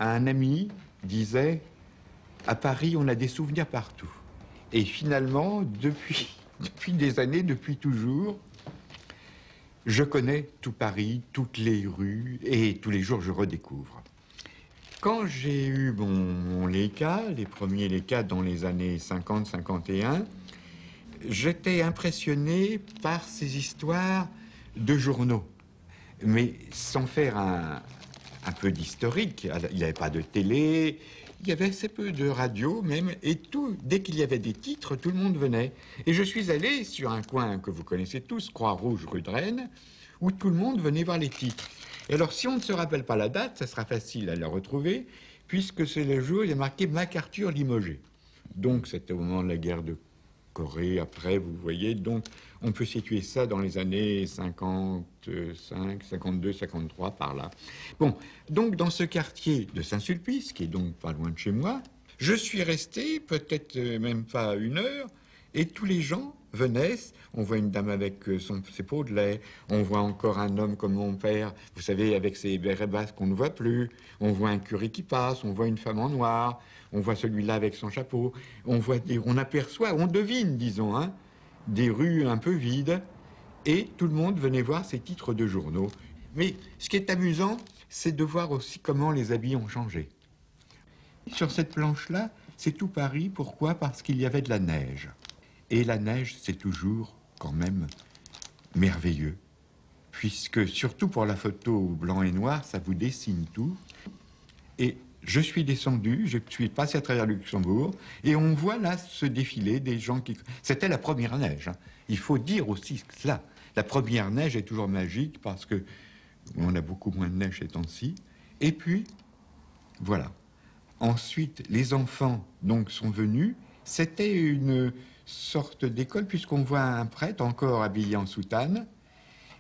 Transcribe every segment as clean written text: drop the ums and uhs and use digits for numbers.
un ami disait « À Paris, on a des souvenirs partout ». Et finalement, depuis des années, depuis toujours, je connais tout Paris, toutes les rues, et tous les jours, je redécouvre. Quand j'ai eu mon Leica, les premiers Leica dans les années 50-51, j'étais impressionné par ces histoires de journaux, mais sans faire un peu d'historique. Il n'y avait pas de télé, il y avait assez peu de radio même, et dès qu'il y avait des titres, tout le monde venait. Et je suis allé sur un coin que vous connaissez tous, Croix-Rouge, rue de Rennes, où tout le monde venait voir les titres. Et alors, si on ne se rappelle pas la date, ça sera facile à la retrouver, puisque c'est le jour où il y a marqué MacArthur limogé. Donc, c'était au moment de la guerre de Corée, après, vous voyez. Donc, on peut situer ça dans les années 55, 52, 53, par là. Bon, donc, dans ce quartier de Saint-Sulpice, qui est donc pas loin de chez moi, je suis resté peut-être même pas une heure, et tous les gens venaient. On voit une dame avec ses pots de lait, on voit encore un homme comme mon père, vous savez, avec ses bérets basques qu'on ne voit plus, on voit un curé qui passe, on voit une femme en noir, on voit celui-là avec son chapeau, on aperçoit, on devine, disons, hein, des rues un peu vides, et tout le monde venait voir ces titres de journaux. Mais ce qui est amusant, c'est de voir aussi comment les habits ont changé. Sur cette planche-là, c'est tout Paris. Pourquoi? Parce qu'il y avait de la neige. Et la neige, c'est toujours, quand même, merveilleux. Puisque, surtout pour la photo blanc et noir, ça vous dessine tout. Et je suis descendu, je suis passé à travers le Luxembourg, et on voit là ce défilé des gens qui... C'était la première neige, hein. Il faut dire aussi cela. La première neige est toujours magique parce que on a beaucoup moins de neige ces temps-ci. Et puis, voilà. Ensuite, les enfants donc sont venus. C'était une sorte d'école puisqu'on voit un prêtre encore habillé en soutane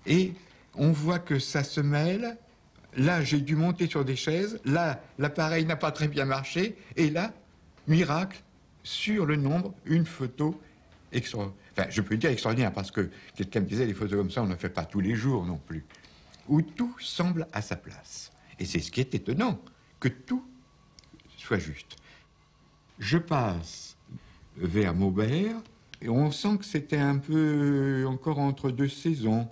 et on voit que ça se mêle. Là, j'ai dû monter sur des chaises. Là, l'appareil n'a pas très bien marché. Et là, miracle, sur le nombre, une photo extraordinaire. Enfin, je peux dire extraordinaire parce que quelqu'un me disait les photos comme ça, on ne fait pas tous les jours non plus. Où tout semble à sa place. Et c'est ce qui est étonnant, que tout soit juste. Je passe vers Maubert et on sent que c'était un peu encore entre deux saisons.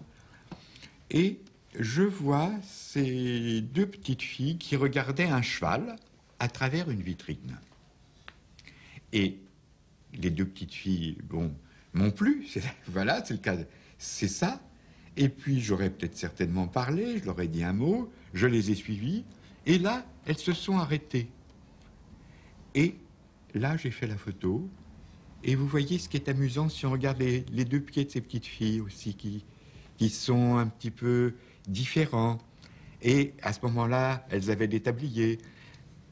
Et je vois ces deux petites filles qui regardaient un cheval à travers une vitrine. Et les deux petites filles, bon, m'ont plu. Voilà, c'est le cas. C'est ça. Et puis j'aurais peut-être certainement parlé, je leur ai dit un mot, je les ai suivies. Et là, elles se sont arrêtées. Et là, j'ai fait la photo. Et vous voyez ce qui est amusant si on regarde les deux pieds de ces petites filles aussi qui sont un petit peu différents. Et à ce moment-là, elles avaient des tabliers.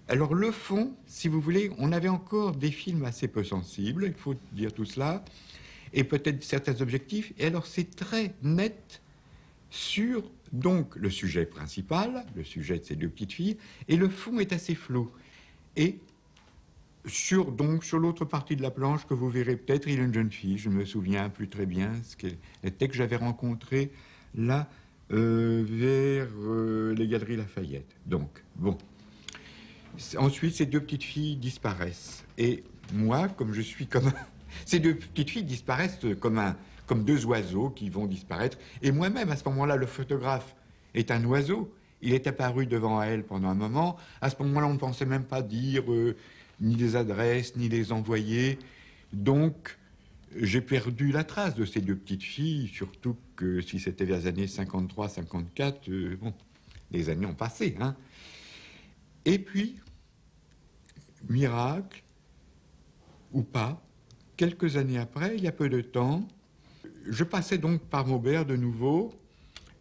Alors le fond, si vous voulez, on avait encore des films assez peu sensibles, il faut dire tout cela, et peut-être certains objectifs. Et alors c'est très net sur donc le sujet principal, le sujet de ces deux petites filles, et le fond est assez flou. Et sur l'autre partie de la planche que vous verrez peut-être, il y a une jeune fille, je ne me souviens plus très bien ce qu'elle était, que j'avais rencontrée là vers les Galeries Lafayette. Donc, bon. Ensuite, ces deux petites filles disparaissent. Et moi, comme je suis comme... ces deux petites filles disparaissent comme deux oiseaux qui vont disparaître. Et moi-même, à ce moment-là, le photographe est un oiseau. Il est apparu devant elle pendant un moment. À ce moment-là, on ne pensait même pas dire ni les adresses, ni les envoyer. Donc, j'ai perdu la trace de ces deux petites filles, surtout que si c'était vers les années 53, 54, bon, les années ont passé, hein. Et puis, miracle, ou pas, quelques années après, il y a peu de temps, je passais donc par Maubert de nouveau,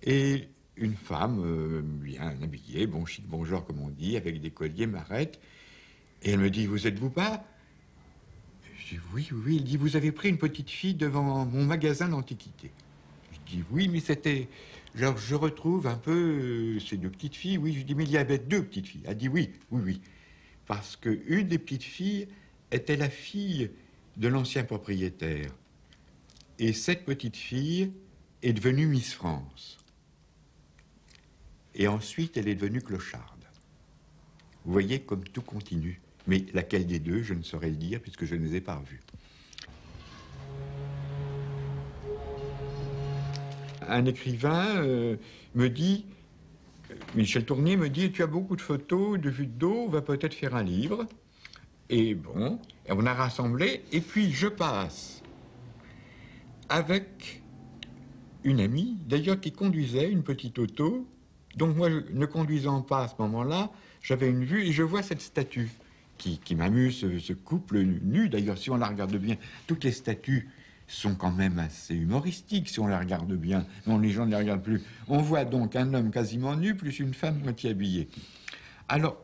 et une femme, bien habillée, bon chic, bon genre comme on dit, avec des colliers, m'arrête, et elle me dit, vous êtes-vous pas? Je dis, oui, oui, oui. Elle dit, vous avez pris une petite fille devant mon magasin d'antiquité. Je dis, oui, mais c'était... Alors, je retrouve un peu ces deux petites filles, oui. Je dis, mais il y avait deux petites filles. Elle dit, oui, oui, oui. Parce qu'une des petites filles était la fille de l'ancien propriétaire. Et cette petite fille est devenue Miss France. Et ensuite, elle est devenue clocharde. Vous voyez comme tout continue. Mais laquelle des deux, je ne saurais le dire puisque je ne les ai pas revus. Un écrivain me dit, Michel Tournier me dit, tu as beaucoup de photos, de vues de dos, on va peut-être faire un livre. Et bon, on a rassemblé, et puis je passe avec une amie, d'ailleurs qui conduisait une petite auto. Donc moi, ne conduisant pas à ce moment-là, j'avais une vue et je vois cette statue qui m'amuse, ce couple nu. D'ailleurs, si on la regarde bien, toutes les statues sont quand même assez humoristiques, si on la regarde bien. Non, les gens ne les regardent plus. On voit donc un homme quasiment nu, plus une femme moitié habillée. Alors,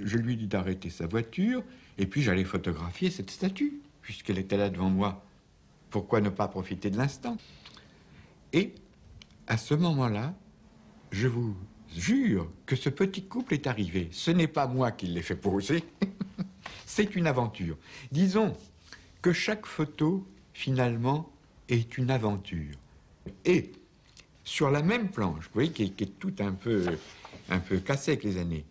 je lui dis d'arrêter sa voiture, et puis j'allais photographier cette statue, puisqu'elle était là devant moi. Pourquoi ne pas profiter de l'instant? Et, à ce moment-là, je vous jure que ce petit couple est arrivé. Ce n'est pas moi qui l'ai fait poser, c'est une aventure. Disons que chaque photo, finalement, est une aventure. Et, sur la même planche, vous voyez, qui est tout un peu cassée avec les années,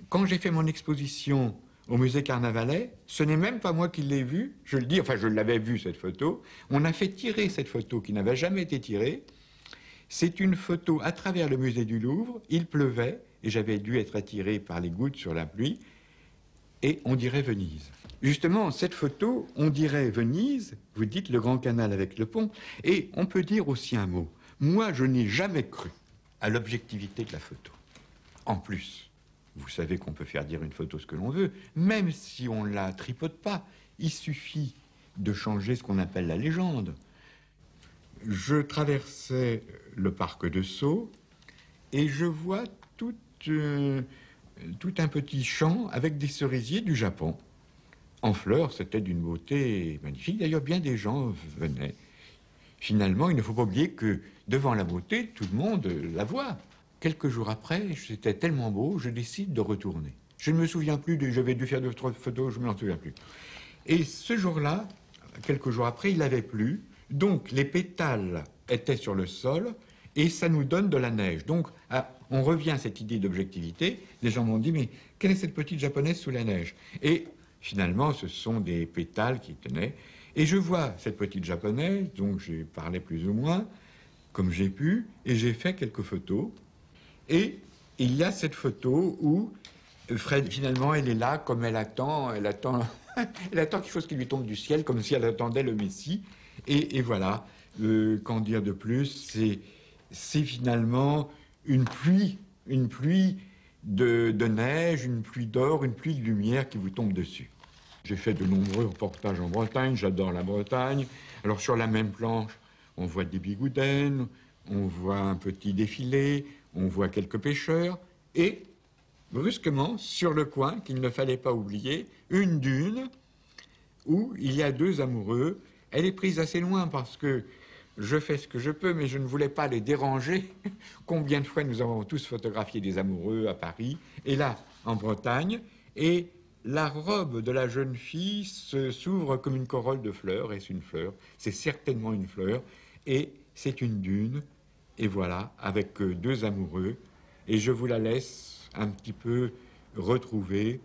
quand j'ai fait mon exposition au musée Carnavalet, ce n'est même pas moi qui l'ai vue, je le dis, enfin je l'avais vue cette photo, on a fait tirer cette photo qui n'avait jamais été tirée. C'est une photo à travers le musée du Louvre, il pleuvait et j'avais dû être attiré par les gouttes sur la pluie et on dirait Venise. Justement, cette photo, on dirait Venise, vous dites le Grand Canal avec le pont, et on peut dire aussi un mot. Moi, je n'ai jamais cru à l'objectivité de la photo. En plus, vous savez qu'on peut faire dire une photo ce que l'on veut, même si on ne la tripote pas. Il suffit de changer ce qu'on appelle la légende. Je traversais le parc de Sceaux et je vois tout un petit champ avec des cerisiers du Japon. En fleurs, c'était d'une beauté magnifique. D'ailleurs, bien des gens venaient. Finalement, il ne faut pas oublier que devant la beauté, tout le monde la voit. Quelques jours après, c'était tellement beau, je décide de retourner. Je ne me souviens plus, j'avais dû faire 2 ou 3 photos, je ne m'en souviens plus. Et ce jour-là, quelques jours après, il avait plu, donc les pétales étaient sur le sol, et ça nous donne de la neige. Donc, on revient à cette idée d'objectivité. Les gens m'ont dit, mais quelle est cette petite japonaise sous la neige? Et finalement, ce sont des pétales qui tenaient. Et je vois cette petite japonaise, donc j'ai parlé plus ou moins, comme j'ai pu, et j'ai fait quelques photos. Et il y a cette photo où, finalement, elle est là, comme elle attend elle attend quelque chose qui lui tombe du ciel, comme si elle attendait le Messie. Et voilà, qu'en dire de plus, c'est finalement une pluie de neige, une pluie d'or, une pluie de lumière qui vous tombe dessus. J'ai fait de nombreux reportages en Bretagne, j'adore la Bretagne. Alors sur la même planche, on voit des bigoudènes, on voit un petit défilé, on voit quelques pêcheurs, et brusquement, sur le coin, qu'il ne fallait pas oublier, une dune où il y a 2 amoureux. Elle est prise assez loin parce que je fais ce que je peux, mais je ne voulais pas les déranger. Combien de fois nous avons tous photographié des amoureux à Paris, et là, en Bretagne, et la robe de la jeune fille s'ouvre comme une corolle de fleurs, et c'est une fleur, c'est certainement une fleur, et c'est une dune, et voilà, avec 2 amoureux, et je vous la laisse un petit peu retrouver.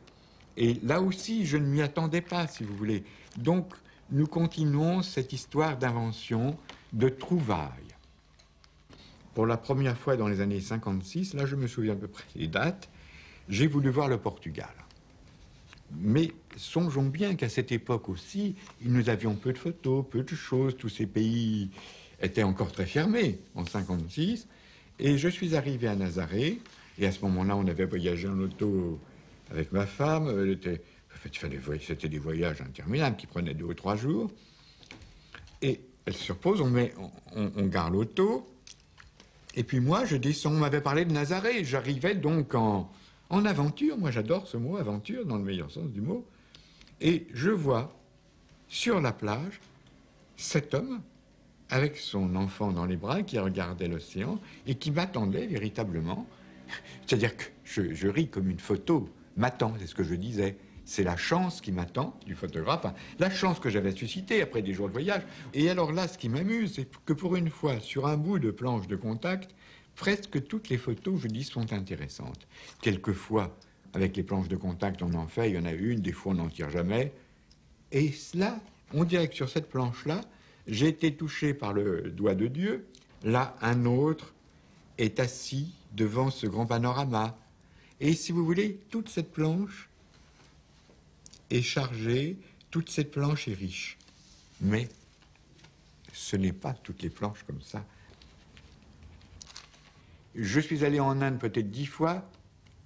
Et là aussi, je ne m'y attendais pas, si vous voulez. Donc, nous continuons cette histoire d'invention, de trouvailles. Pour la première fois dans les années 56, là je me souviens à peu près des dates, j'ai voulu voir le Portugal. Mais songeons bien qu'à cette époque aussi, nous avions peu de photos, peu de choses, tous ces pays étaient encore très fermés en 56, et je suis arrivé à Nazaré, et à ce moment-là, on avait voyagé en auto avec ma femme, c'était des voyages interminables qui prenaient 2 ou 3 jours, et elle se repose, on gare l'auto, et puis moi, je descends, on m'avait parlé de Nazaré, j'arrivais donc en aventure, moi j'adore ce mot, aventure, dans le meilleur sens du mot, et je vois sur la plage cet homme avec son enfant dans les bras qui regardait l'océan et qui m'attendait véritablement. C'est-à-dire que je ris comme une photo m'attend, c'est ce que je disais. C'est la chance qui m'attend du photographe, enfin, la chance que j'avais suscitée après des jours de voyage. Et alors là, ce qui m'amuse, c'est que pour une fois, sur un bout de planche de contact, presque toutes les photos, je dis, sont intéressantes. Quelquefois, Avec les planches de contact, on en fait, il y en a une, des fois on n'en tire jamais. Et là, on dirait que sur cette planche-là, j'ai été touché par le doigt de Dieu. Là, un autre est assis devant ce grand panorama. Et si vous voulez, toute cette planche est chargée, toute cette planche est riche. Mais ce n'est pas toutes les planches comme ça. Je suis allé en Inde peut-être 10 fois,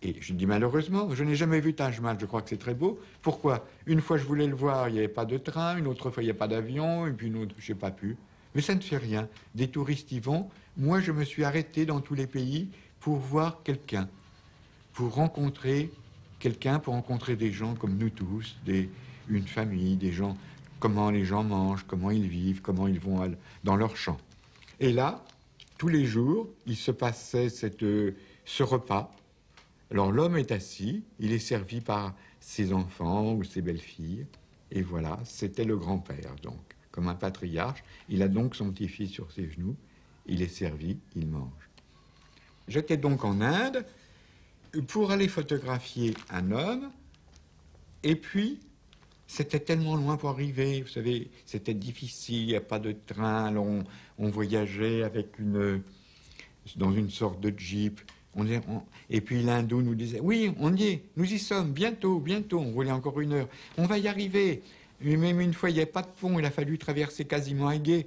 et je dis malheureusement, je n'ai jamais vu Taj Mahal, je crois que c'est très beau. Pourquoi? Une fois je voulais le voir, il n'y avait pas de train, une autre fois il n'y a pas d'avion, et puis une autre, je n'ai pas pu. Mais ça ne fait rien. Des touristes y vont. Moi, je me suis arrêté dans tous les pays pour voir quelqu'un, pour rencontrer quelqu'un, pour rencontrer des gens comme nous tous, une famille, des gens, comment les gens mangent, comment ils vivent, comment ils vont dans leur champ. Et là, tous les jours, il se passait ce repas. Alors l'homme est assis, il est servi par ses enfants ou ses belles-filles. Et voilà, c'était le grand-père, donc, comme un patriarche. Il a donc son petit-fils sur ses genoux, il est servi, il mange. J'étais donc en Inde pour aller photographier un homme, et puis c'était tellement loin pour arriver, vous savez, c'était difficile, il n'y a pas de train, alors on voyageait dans une sorte de jeep. Et puis l'hindou nous disait, oui, on y est, nous y sommes, bientôt, on roulait encore 1 heure, on va y arriver. Mais même une fois, il n'y avait pas de pont, il a fallu traverser quasiment un gué.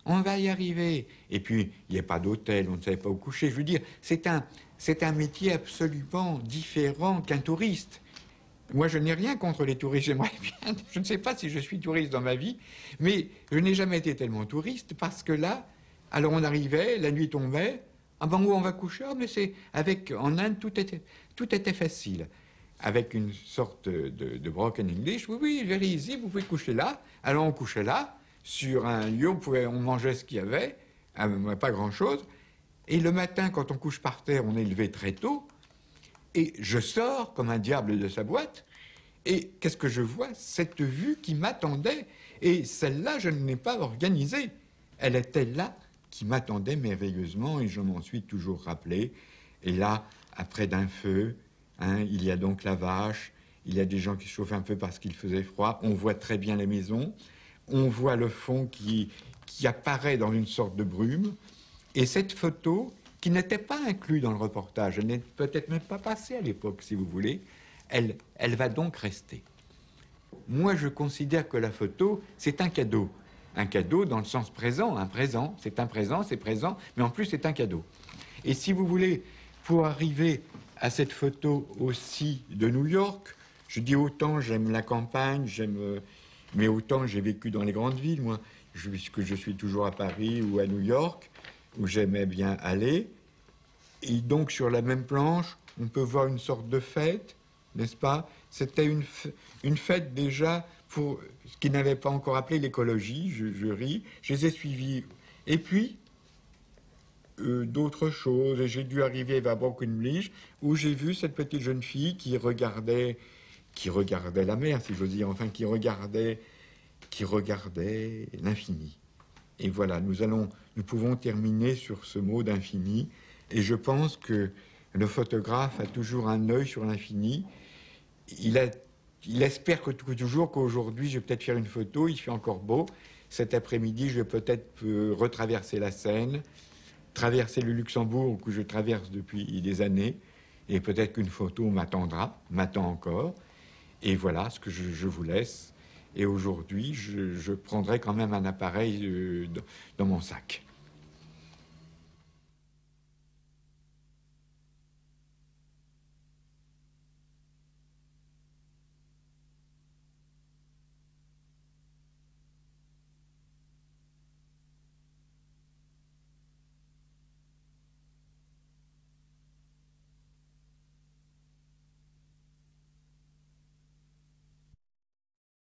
On va y arriver. Et puis, il n'y a pas d'hôtel, on ne savait pas où coucher. Je veux dire, c'est un métier absolument différent qu'un touriste. Moi, je n'ai rien contre les touristes, j'aimerais bien, je ne sais pas si je suis touriste dans ma vie, mais je n'ai jamais été tellement touriste parce que là, alors on arrivait, la nuit tombait, ah ben où on va coucher? Ah, mais en Inde, tout était facile. Avec une sorte de broken English, oui, very easy, vous pouvez coucher là. Alors on couchait là, sur un lieu, on mangeait ce qu'il y avait, pas grand-chose. Et le matin, quand on couche par terre, on est levé très tôt. Et je sors comme un diable de sa boîte. Et qu'est-ce que je vois? Cette vue qui m'attendait. Et celle-là, je ne l'ai pas organisée. Elle était là, qui m'attendait merveilleusement, et je m'en suis toujours rappelé. Et là, après d'un feu, il y a donc la vache, il y a des gens qui chauffent un peu parce qu'il faisait froid, on voit très bien les maisons, on voit le fond qui apparaît dans une sorte de brume, et cette photo, qui n'était pas inclue dans le reportage, elle n'est peut-être même pas passée à l'époque, si vous voulez, elle va donc rester. Moi, je considère que la photo, c'est un cadeau. Un cadeau dans le sens présent, un présent, c'est présent, mais en plus c'est un cadeau. Et si vous voulez, pour arriver à cette photo aussi de New York, je dis autant j'aime la campagne, mais autant j'ai vécu dans les grandes villes, moi, puisque je suis toujours à Paris ou à New York, où j'aimais bien aller. Et donc sur la même planche, on peut voir une sorte de fête, n'est-ce pas? C'était une fête déjà pour ce qu'ils n'avaient pas encore appelé l'écologie, je ris, je les ai suivis. Et puis, d'autres choses, et j'ai dû arriver à Brockenbridge, où j'ai vu cette petite jeune fille qui regardait la mer, si j'ose dire, enfin qui regardait l'infini. Et voilà, nous pouvons terminer sur ce mot d'infini, et je pense que le photographe a toujours un œil sur l'infini. Il espère toujours qu'aujourd'hui, je vais peut-être faire une photo, il fait encore beau. Cet après-midi, je vais peut-être retraverser la Seine, traverser le Luxembourg, que je traverse depuis des années, et peut-être qu'une photo m'attend encore. Et voilà ce que je vous laisse. Et aujourd'hui, je prendrai quand même un appareil dans mon sac.